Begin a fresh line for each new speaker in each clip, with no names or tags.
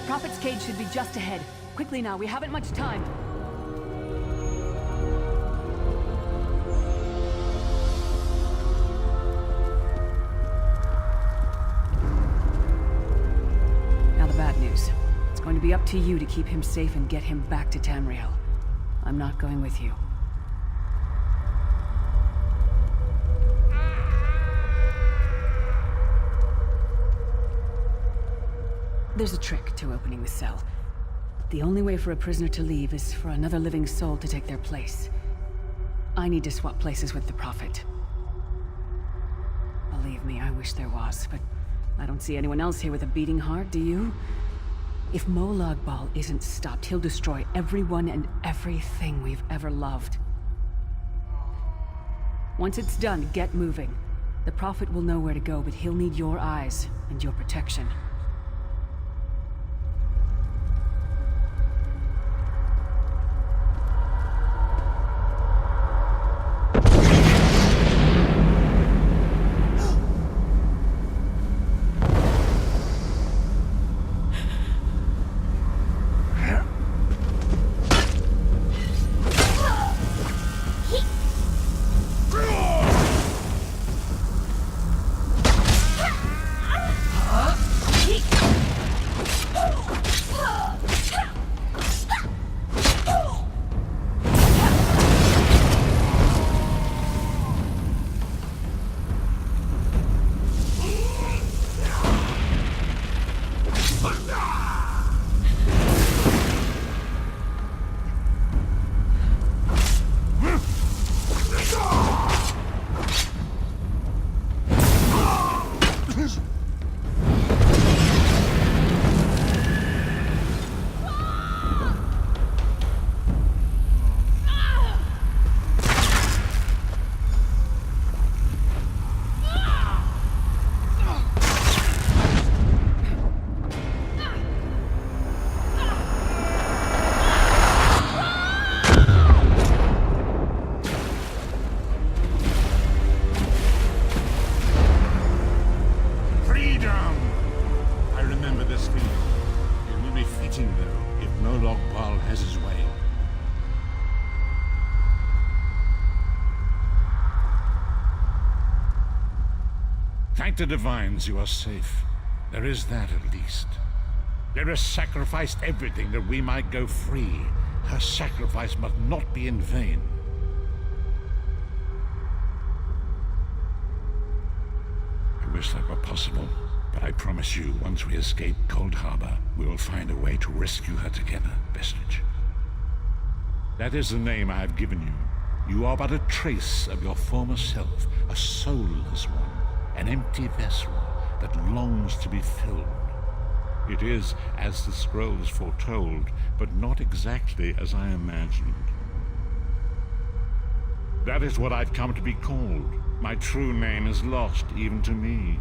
Prophet's cage should be just ahead. Quickly now, we haven't much time. Now the bad news. It's going to be up to you to keep him safe and get him back to Tamriel. I'm not going with you. There's a trick to opening the cell. The only way for a prisoner to leave is for another living soul to take their place. I need to swap places with the Prophet. Believe me, I wish there was, but I don't see anyone else here with a beating heart, do you? If Molag Bal isn't stopped, he'll destroy everyone and everything we've ever loved. Once it's done, get moving. The Prophet will know where to go, but he'll need your eyes and your protection.
Thank the divines you are safe. There is that at least. Lyra sacrificed everything that we might go free. Her sacrifice must not be in vain. I wish that were possible, but I promise you, once we escape Cold Harbor, we will find a way to rescue her together, Vestige. That is the name I have given you. You are but a trace of your former self, a soulless one. An empty vessel that longs to be filled. It is as the scrolls foretold, but not exactly as I imagined. That is what I've come to be called. My true name is lost even to me.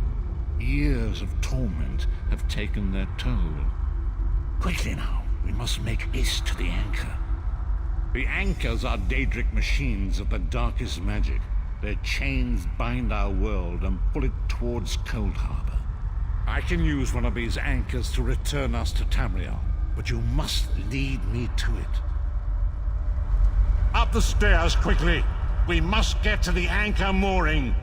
Years of torment have taken their toll. Quickly now, we must make haste to the anchor. The anchors are Daedric machines of the darkest magic. Their chains bind our world and pull it towards Cold Harbor. I can use one of these anchors to return us to Tamriel, but you must lead me to it. Up the stairs, quickly! We must get to the anchor mooring!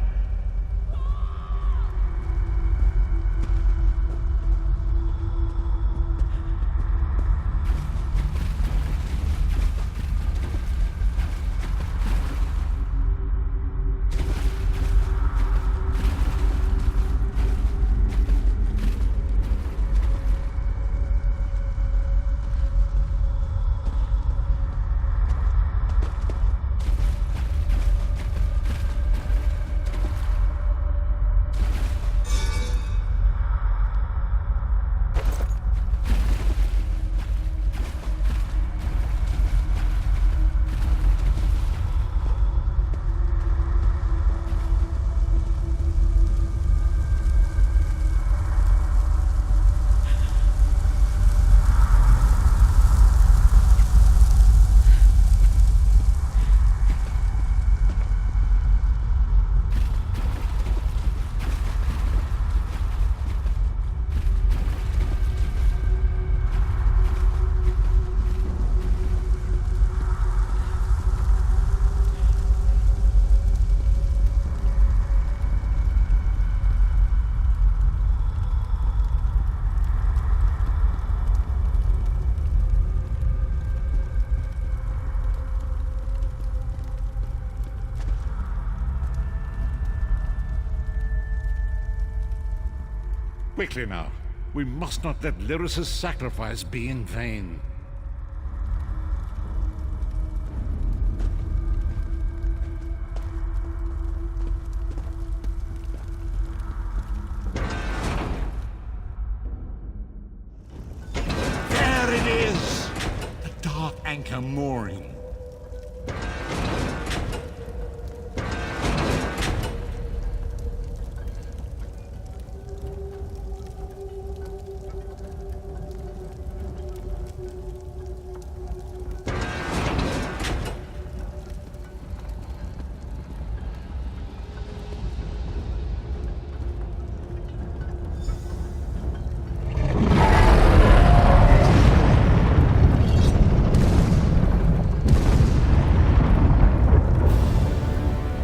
Quickly now. We must not let Lyriss's sacrifice be in vain. There it is! The dark anchor mooring.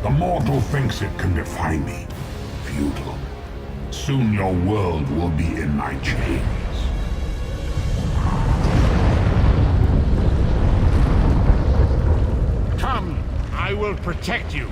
The mortal thinks it can defy me. Futile. Soon your world will be in my chains.
Come, I will protect you.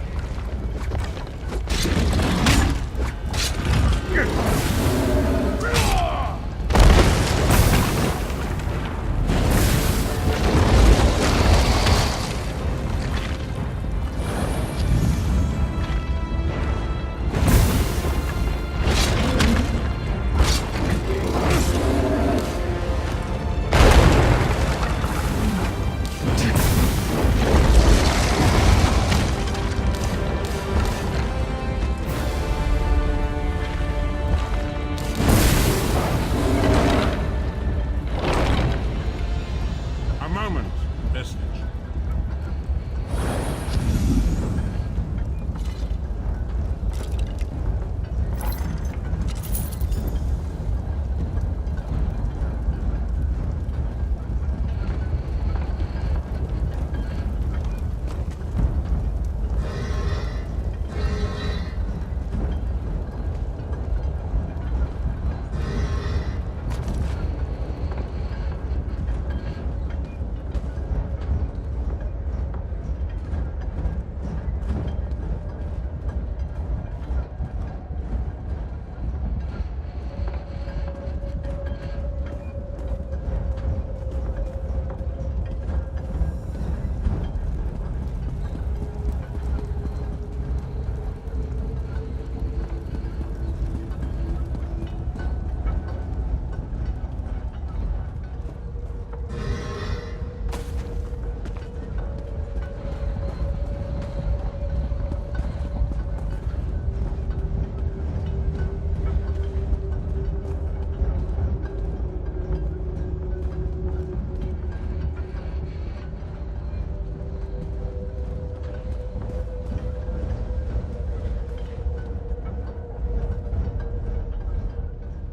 A moment, Vestige.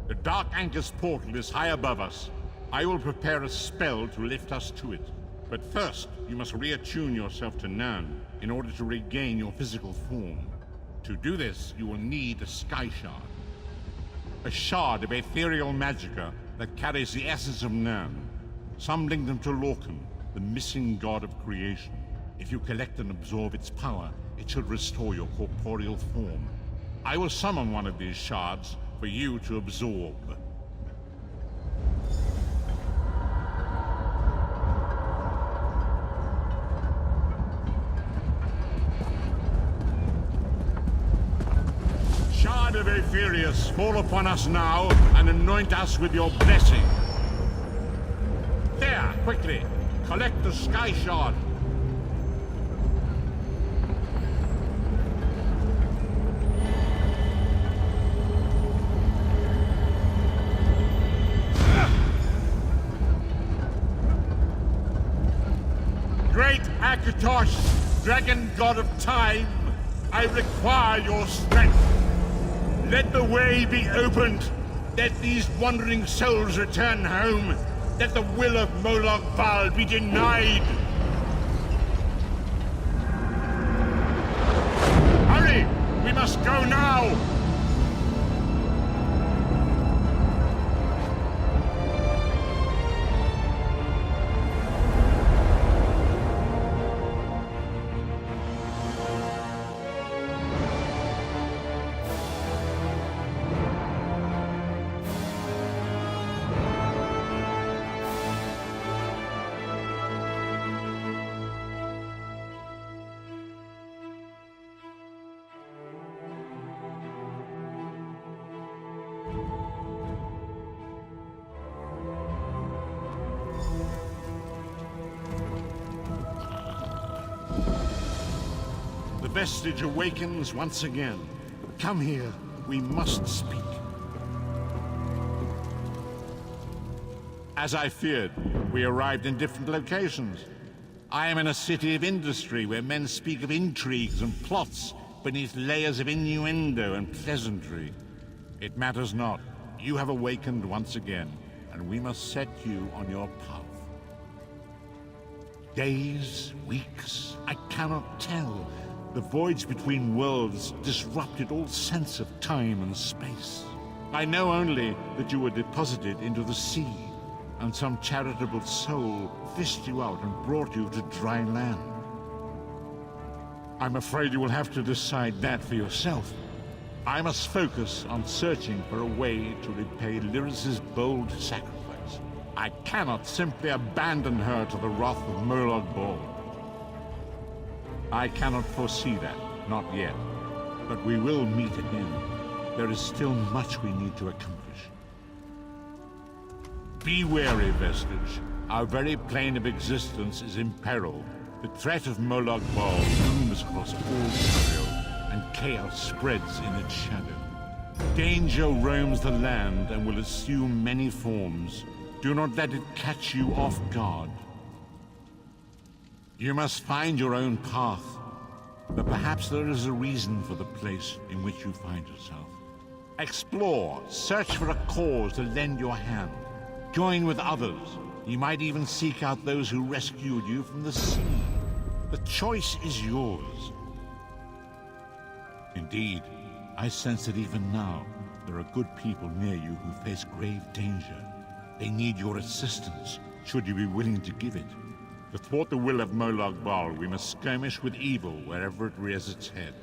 The Dark Anchor's portal is high above us. I will prepare a spell to lift us to it. But first, you must reattune yourself to Nirn in order to regain your physical form. To do this, you will need a Sky Shard. A shard of ethereal magicka that carries the essence of Nirn. Some link them to Lorcan, the missing god of creation. If you collect and absorb its power, it should restore your corporeal form. I will summon one of these shards for you to absorb. Shard of Aetherius, fall upon us now and anoint us with your blessing. There, quickly, collect the Sky Shard. Great Akatosh, dragon god of time, I require your strength. Let the way be opened. Let these wandering souls return home. Let the will of Molag Bal be denied. Hurry! We must go now! vestige awakens once again. Come here, we must speak. As I feared, we arrived in different locations. I am in a city of industry where men speak of intrigues and plots beneath layers of innuendo and pleasantry. It matters not. You have awakened once again, and we must set you on your path. Days, weeks, I cannot tell. The voids between worlds disrupted all sense of time and space. I know only that you were deposited into the sea, and some charitable soul fished you out and brought you to dry land. I'm afraid you will have to decide that for yourself. I must focus on searching for a way to repay Lyris's bold sacrifice. I cannot simply abandon her to the wrath of Molag Bal. I cannot foresee that, not yet. But we will meet again. There is still much we need to accomplish. Be wary, Vestige. Our very plane of existence is in peril. The threat of Molag Bal looms across all Tamriel, and chaos spreads in its shadow. Danger roams the land and will assume many forms. Do not let it catch you off guard. You must find your own path, but perhaps there is a reason for the place in which you find yourself. Explore, search for a cause to lend your hand. Join with others. You might even seek out those who rescued you from the sea. The choice is yours. Indeed, I sense that even now, there are good people near you who face grave danger. They need your assistance, should you be willing to give it. To thwart the will of Molag Bal, we must skirmish with evil wherever it rears its head.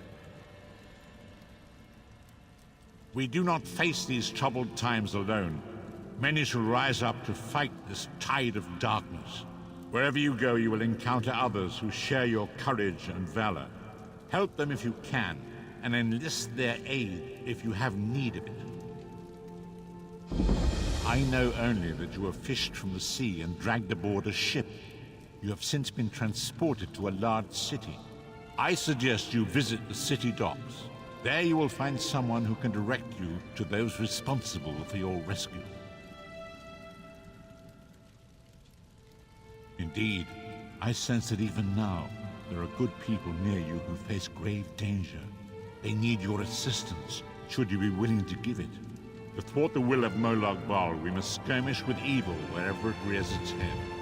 We do not face these troubled times alone. Many shall rise up to fight this tide of darkness. Wherever you go, you will encounter others who share your courage and valor. Help them if you can, and enlist their aid if you have need of it. I know only that you were fished from the sea and dragged aboard a ship. You have since been transported to a large city. I suggest you visit the city docks. There you will find someone who can direct you to those responsible for your rescue. Indeed, I sense that even now, there are good people near you who face grave danger. They need your assistance, should you be willing to give it. To thwart the will of Molag Bal, we must skirmish with evil wherever it rears its head.